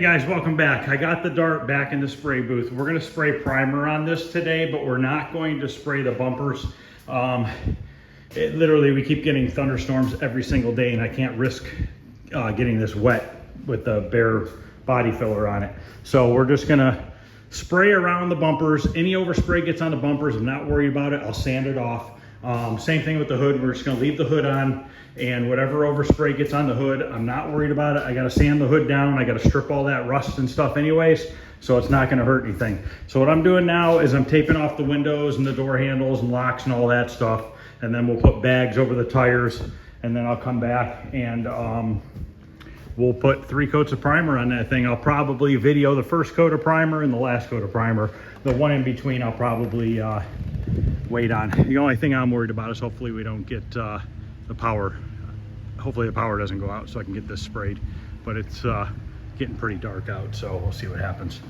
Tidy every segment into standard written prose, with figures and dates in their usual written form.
guys, welcome back. I got the dart back in the spray booth. We're going to spray primer on this today, but we're not going to spray the bumpers. Literally, we keep getting thunderstorms every single day, and I can't risk getting this wet with the bare body filler on it. So we're just going to spray around the bumpers. Any overspray gets on the bumpers, I'm not worried about it. I'll sand it off. Same thing with the hood. We're just going to leave the hood on, and whatever overspray gets on the hood, I'm not worried about it. I got to sand the hood down. I got to strip all that rust and stuff anyways, so it's not going to hurt anything. So what I'm doing now is I'm taping off the windows and the door handles and locks and all that stuff, and then we'll put bags over the tires, and then I'll come back and we'll put 3 coats of primer on that thing. I'll probably video the first coat of primer and the last coat of primer. The one in between I'll probably wait on. The only thing I'm worried about is hopefully we don't get the power. Hopefully the power doesn't go out so I can get this sprayed. But it's getting pretty dark out, so we'll see what happens.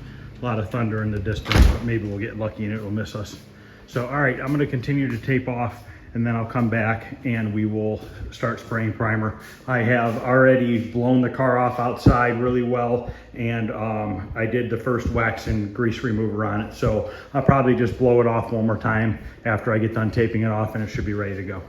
A lot of thunder in the distance, but maybe we'll get lucky and it will miss us. So all right, I'm going to continue to tape off, and then I'll come back and we will start spraying primer. I have already blown the car off outside really well, and I did the first wax and grease remover on it. So I'll probably just blow it off one more time after I get done taping it off, and it should be ready to go.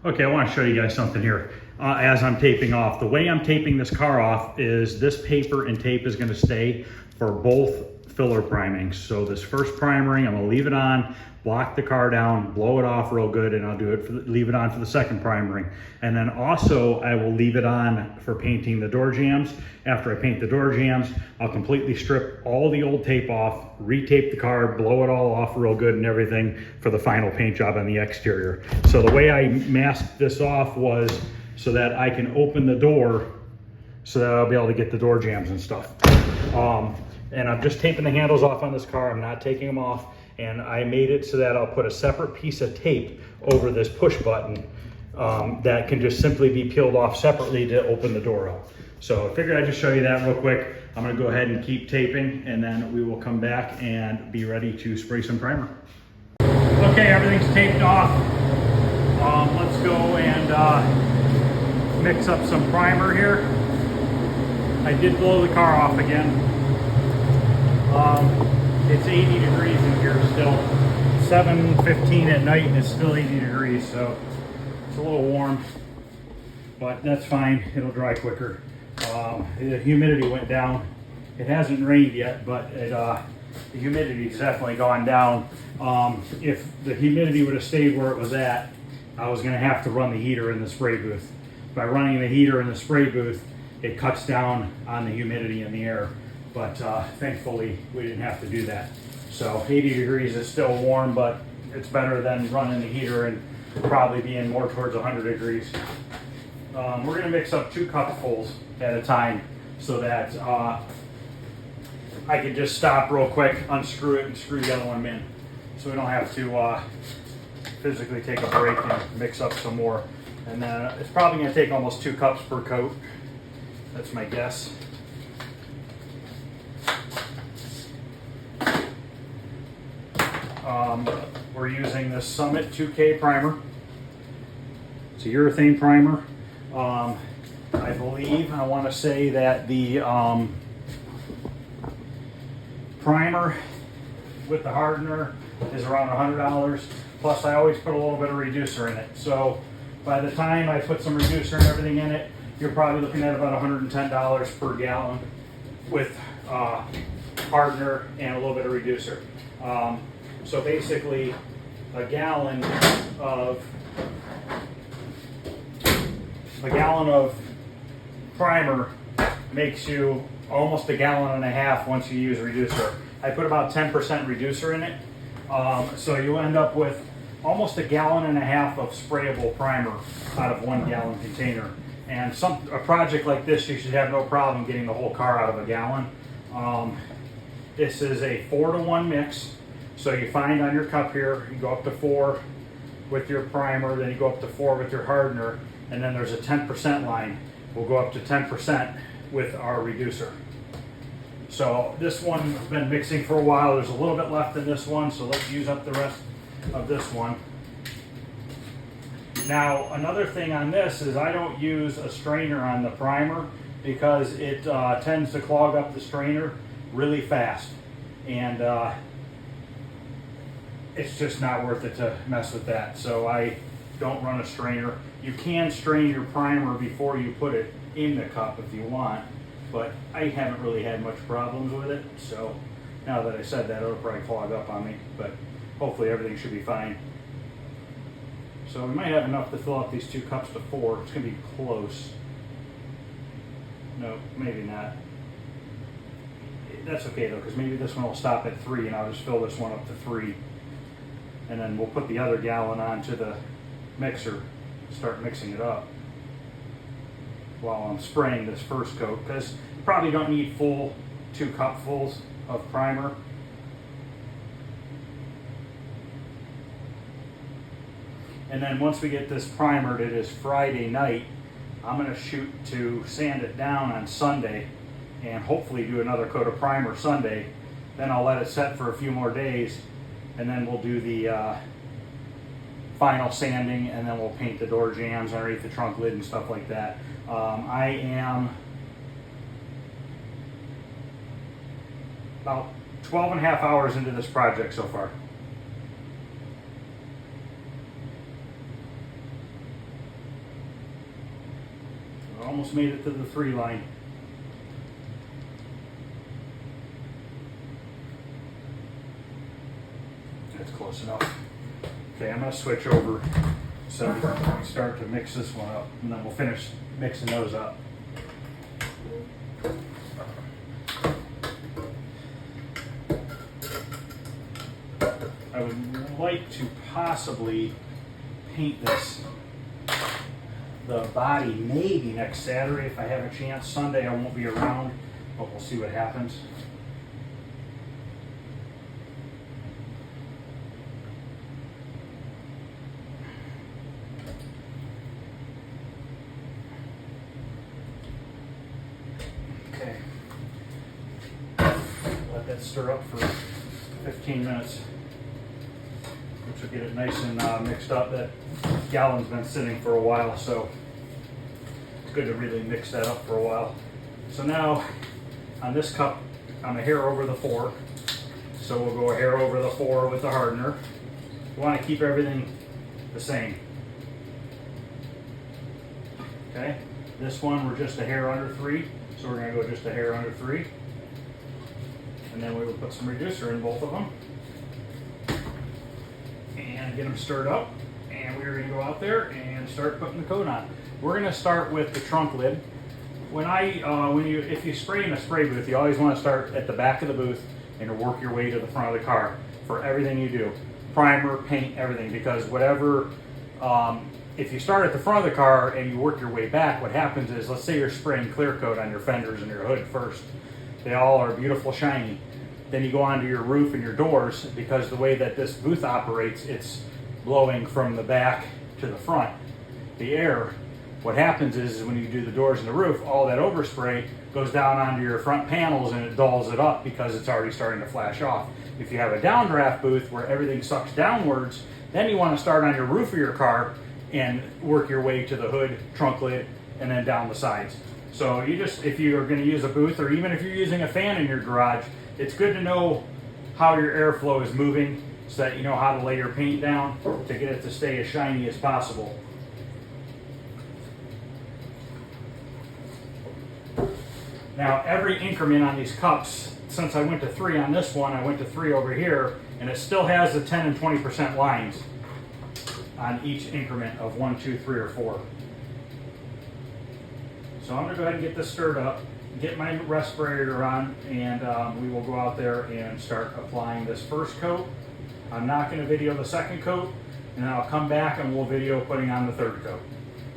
Okay, I want to show you guys something here as I'm taping off. The way I'm taping this car off is this paper and tape is going to stay for both filler primings. So this first primering, I'm going to leave it on, block the car down, blow it off real good, and I'll do it leave it on for the second primering. And then also I will leave it on for painting the door jambs. After I paint the door jambs, I'll completely strip all the old tape off, retape the car, blow it all off real good and everything for the final paint job on the exterior. So the way I masked this off was so that I can open the door so that I'll be able to get the door jambs and stuff. And I'm just taping the handles off on this car. I'm not taking them off. And I made it so that I'll put a separate piece of tape over this push button that can just simply be peeled off separately to open the door up. So I figured I'd just show you that real quick. I'm gonna go ahead and keep taping, and then we will come back and be ready to spray some primer. Okay, everything's taped off. Let's go and mix up some primer here. I did blow the car off again. It's 80 degrees in here still. 7:15 at night and it's still 80 degrees, so it's a little warm, but that's fine. It'll dry quicker. The humidity went down. It hasn't rained yet, but the humidity's definitely gone down. If the humidity would have stayed where it was at, I was gonna have to run the heater in the spray booth. By running the heater in the spray booth, it cuts down on the humidity in the air. But thankfully we didn't have to do that. So 80 degrees is still warm, but it's better than running the heater and probably being more towards 100 degrees. We're gonna mix up 2 cupfuls at a time so that I can just stop real quick, unscrew it, and screw the other one in. So we don't have to physically take a break and mix up some more. And then it's probably gonna take almost 2 cups per coat. That's my guess. We're using the Summit 2K primer. It's a urethane primer. I believe, I want to say that the primer with the hardener is around $100. Plus I always put a little bit of reducer in it. So by the time I put some reducer and everything in it, you're probably looking at about $110 per gallon with hardener and a little bit of reducer. So basically, a gallon of primer makes you almost a gallon and a half once you use reducer. I put about 10% reducer in it, so you end up with almost a gallon and a half of sprayable primer out of 1 gallon container. And a project like this, you should have no problem getting the whole car out of a gallon. This is a 4-to-1 mix. So you find on your cup here, you go up to 4 with your primer, then you go up to 4 with your hardener, and then there's a 10% line. We'll go up to 10% with our reducer. So this one's been mixing for a while. There's a little bit left in this one, so let's use up the rest of this one. Now, another thing on this is I don't use a strainer on the primer. because it tends to clog up the strainer really fast, and it's just not worth it to mess with that. So I don't run a strainer. You can strain your primer before you put it in the cup if you want, but I haven't really had much problems with it. So now that I said that, it'll probably clog up on me, but hopefully everything should be fine. So we might have enough to fill up these 2 cups to 4. It's gonna be close. No, maybe not. That's okay though, because maybe this one will stop at 3 and I'll just fill this one up to 3. And then we'll put the other gallon onto the mixer, start mixing it up while I'm spraying this first coat, because you probably don't need full 2 cupfuls of primer. And then once we get this primered, it is Friday night, I'm going to shoot to sand it down on Sunday and hopefully do another coat of primer Sunday. Then I'll let it set for a few more days, and then we'll do the final sanding, and then we'll paint the door jambs underneath the trunk lid and stuff like that. I am about 12 and a half hours into this project so far. Almost made it to the 3 line. That's close enough. Okay, I'm going to switch over so we can start to mix this one up, and then we'll finish mixing those up. I would like to possibly paint the body maybe next Saturday if I have a chance. Sunday I won't be around, but we'll see what happens. Okay. Let that stir up for 15 minutes. Which will get it nice and mixed up. That gallon's been sitting for a while, so it's good to really mix that up for a while. So now on this cup, I'm a hair over the 4. So we'll go a hair over the 4 with the hardener. We want to keep everything the same. Okay, this one we're just a hair under 3, so we're going to go just a hair under 3. And then we will put some reducer in both of them. And get them stirred up, and we're going to go out there and start putting the coat on. We're going to start with the trunk lid. If you spray in a spray booth, you always want to start at the back of the booth and work your way to the front of the car for everything you do. Primer, paint, everything, because whatever, if you start at the front of the car and you work your way back, what happens is, let's say you're spraying clear coat on your fenders and your hood first. They all are beautiful, shiny. Then you go onto your roof and your doors, because the way that this booth operates, it's blowing from the back to the front. The air, what happens is when you do the doors and the roof, all that overspray goes down onto your front panels and it dulls it up because it's already starting to flash off. If you have a downdraft booth where everything sucks downwards, then you want to start on your roof of your car and work your way to the hood, trunk lid, and then down the sides. So if you're going to use a booth, or even if you're using a fan in your garage, it's good to know how your airflow is moving so that you know how to lay your paint down to get it to stay as shiny as possible. Now every increment on these cups, since I went to 3 on this one, I went to 3 over here, and it still has the 10 and 20% lines on each increment of 1, 2, 3, or 4. So I'm going to go ahead and get this stirred up, get my respirator on, and we will go out there and start applying this first coat. I'm not going to video the second coat, and then I'll come back and we'll video putting on the third coat.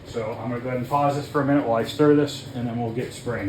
So I'm going to go ahead and pause this for a minute while I stir this, and then we'll get spraying.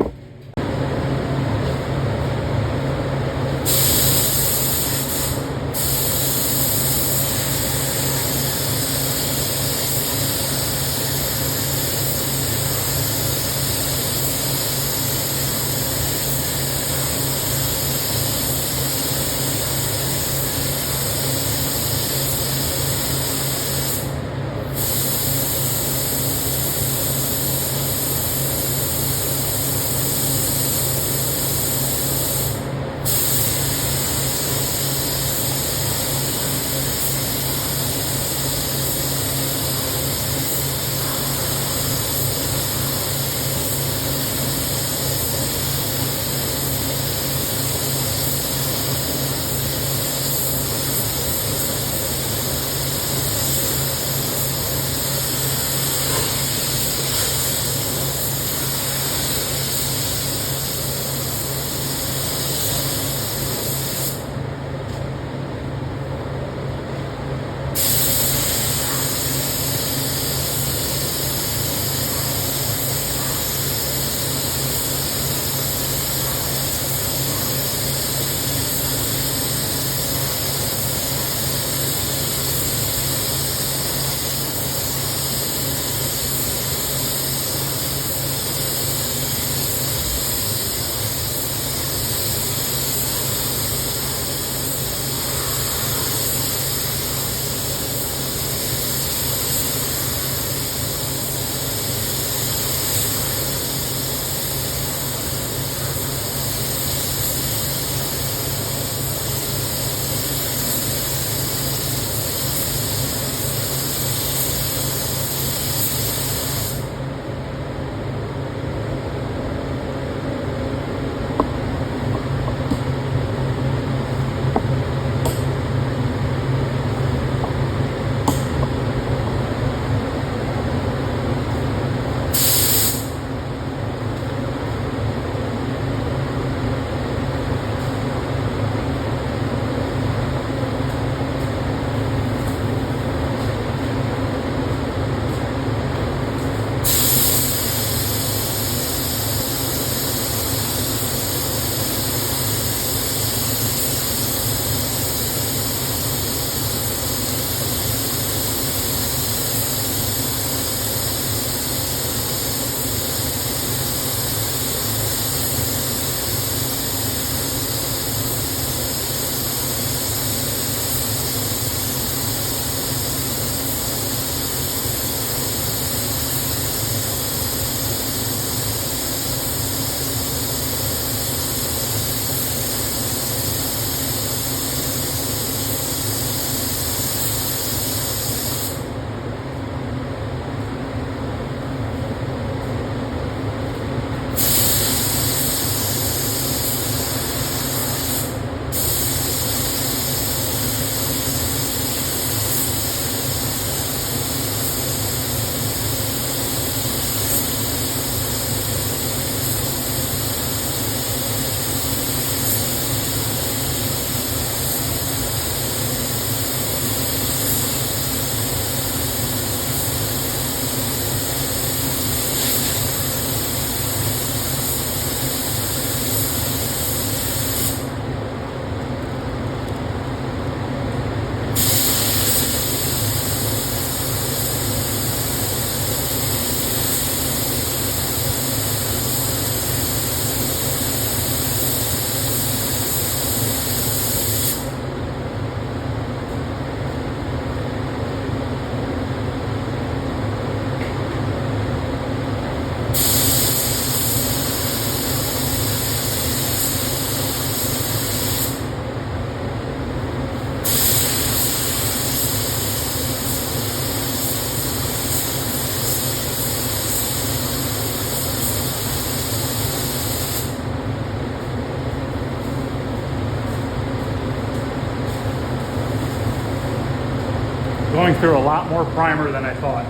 through a lot more primer than I thought.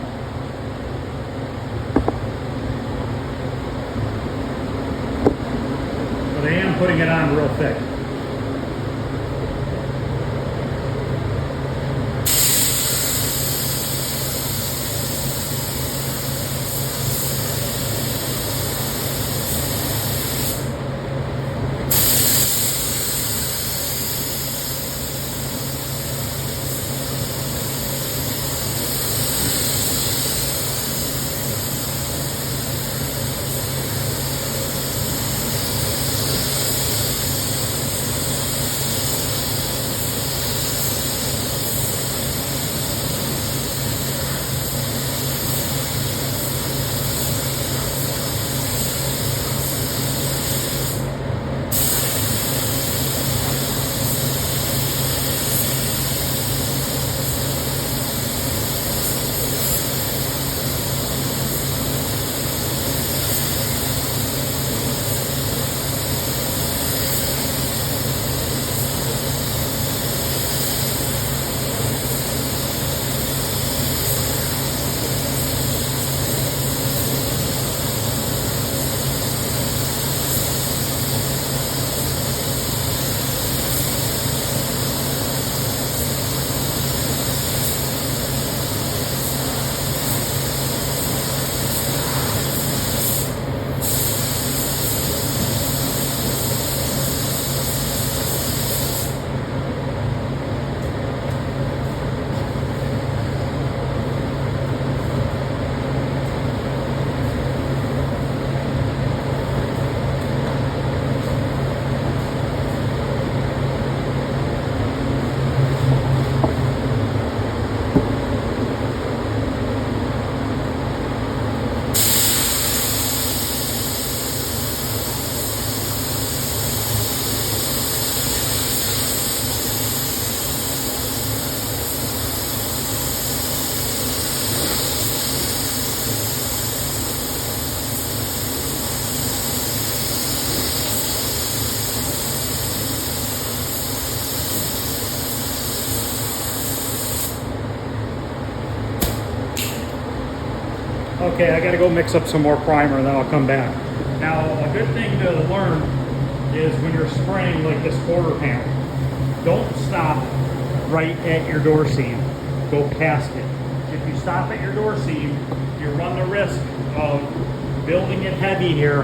But I am putting it on real thick. Okay, I gotta go mix up some more primer and then I'll come back. Now, a good thing to learn is when you're spraying like this quarter panel, don't stop right at your door seam. Go past it. If you stop at your door seam, you run the risk of building it heavy here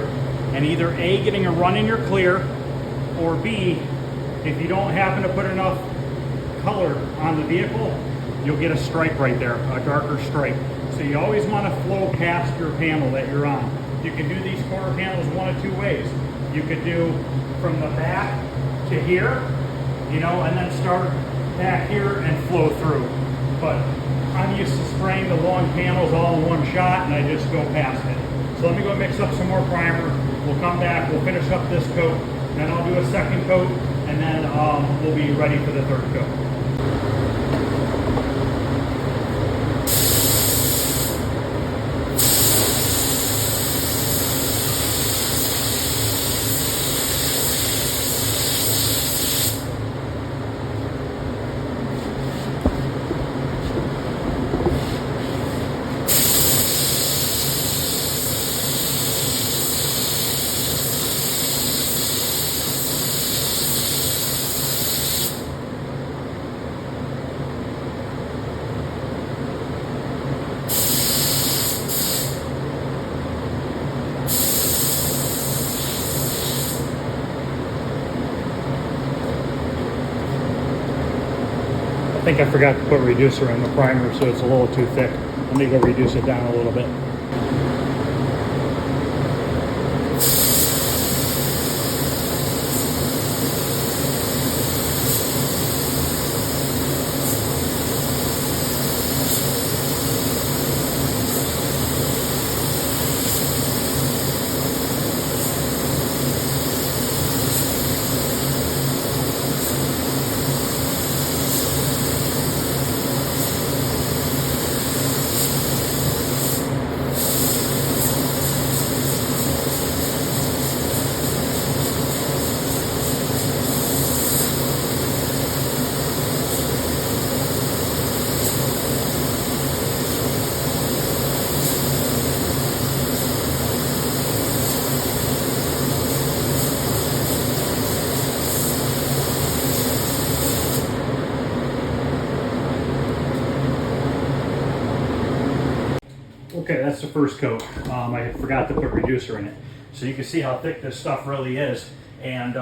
and either A, getting a run in your clear, or B, if you don't happen to put enough color on the vehicle, you'll get a stripe right there, a darker stripe. So you always want to flow past your panel that you're on. You can do these quarter panels one of two ways. You could do from the back to here, you know, and then start back here and flow through. But I'm used to spraying the long panels all in one shot and I just go past it. So let me go mix up some more primer. We'll come back, we'll finish up this coat, then I'll do a second coat, and then we'll be ready for the third coat. I think I forgot to put reducer in the primer, so it's a little too thick. Let me go reduce it down a little bit. Okay, that's the first coat. I forgot to put reducer in it. So you can see how thick this stuff really is. And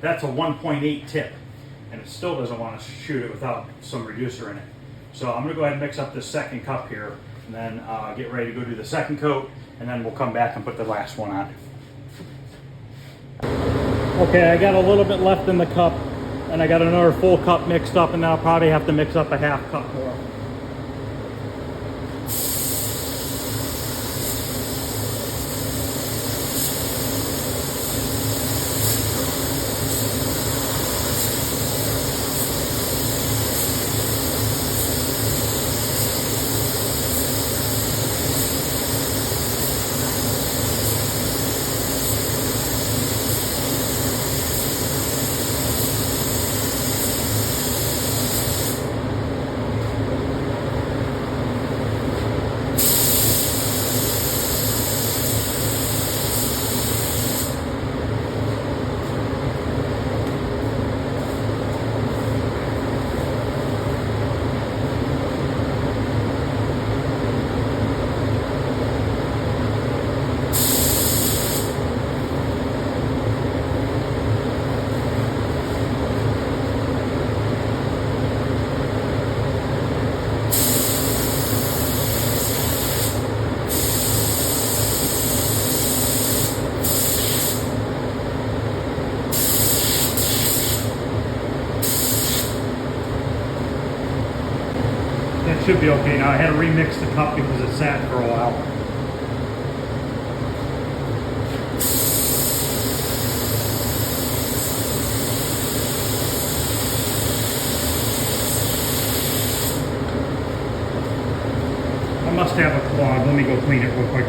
that's a 1.8 tip. And it still doesn't want to shoot it without some reducer in it. So I'm gonna go ahead and mix up this second cup here and then get ready to go do the second coat, and then we'll come back and put the last one on. Okay, I got a little bit left in the cup, and I got another full cup mixed up, and then I'll probably have to mix up a half cup more. That should be okay now. I had to remix the cup because it sat for a while. I must have a clog. Let me go clean it real quick.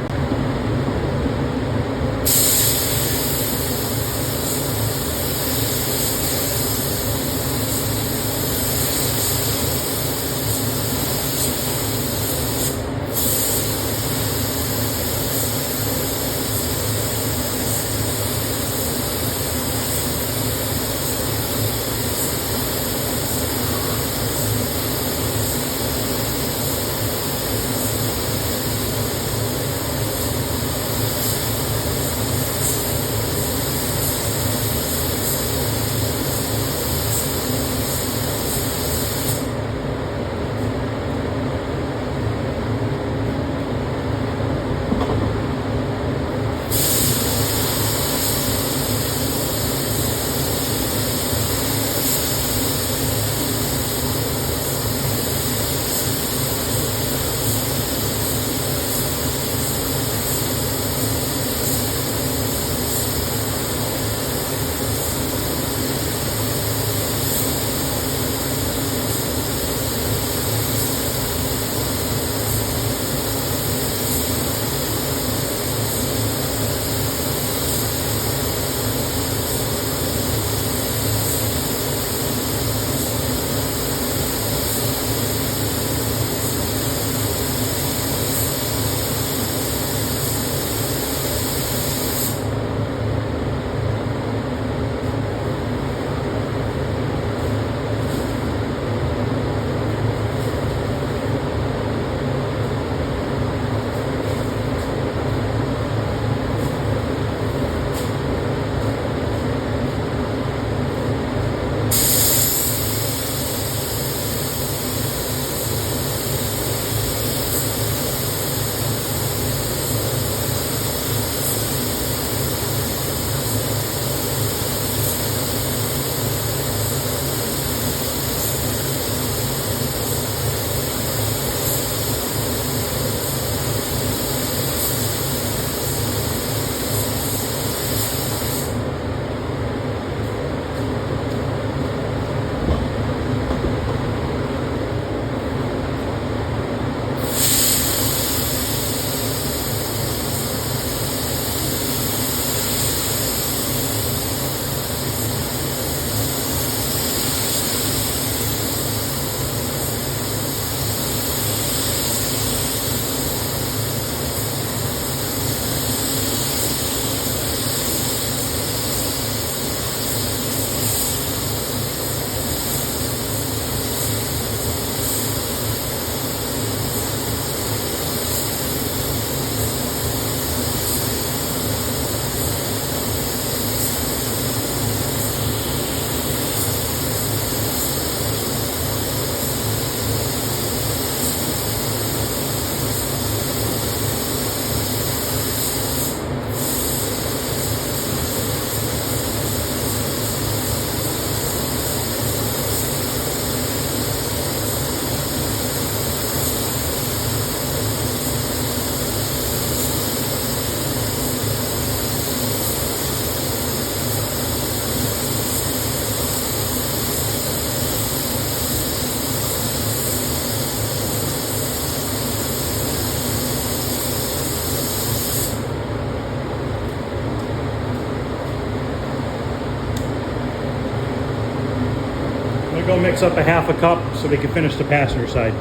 go mix up a half a cup so we can finish the passenger side.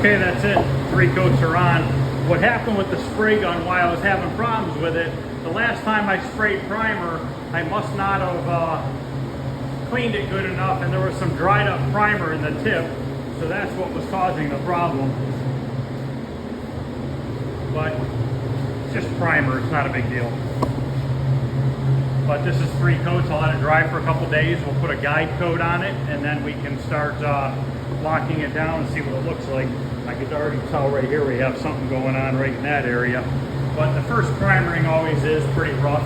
Okay, that's it. 3 coats are on. What happened with the spray gun, why I was having problems with it, the last time I sprayed primer, I must not have cleaned it good enough, and there was some dried up primer in the tip, so that's what was causing the problem. But it's just primer, it's not a big deal. But this is 3 coats. I'll let it dry for a couple days. We'll put a guide coat on it, and then we can start locking it down and see what it looks like. I could already tell right here we have something going on right in that area. But the first primering always is pretty rough.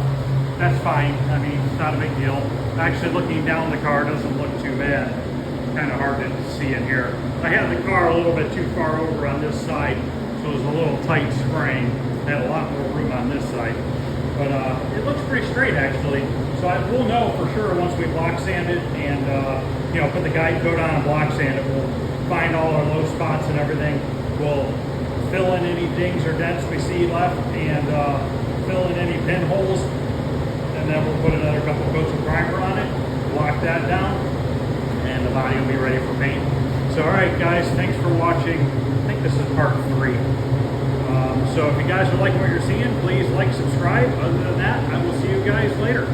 That's fine. I mean, it's not a big deal. Actually, looking down the car doesn't look too bad. Kind of hard to see in here. I had the car a little bit too far over on this side, so it was a little tight spraying. I had a lot more room on this side. But it looks pretty straight, actually. So we'll know for sure once we block sand it and you know, put the guide coat on and block sand it. We'll find all our low spots and everything. We'll fill in any dings or dents we see left, and fill in any pinholes. And then we'll put another couple coats of primer on it, lock that down, and the body will be ready for paint. So, all right, guys, thanks for watching. I think this is part 3. So if you guys are liking what you're seeing, please like, subscribe. Other than that, I will see you guys later.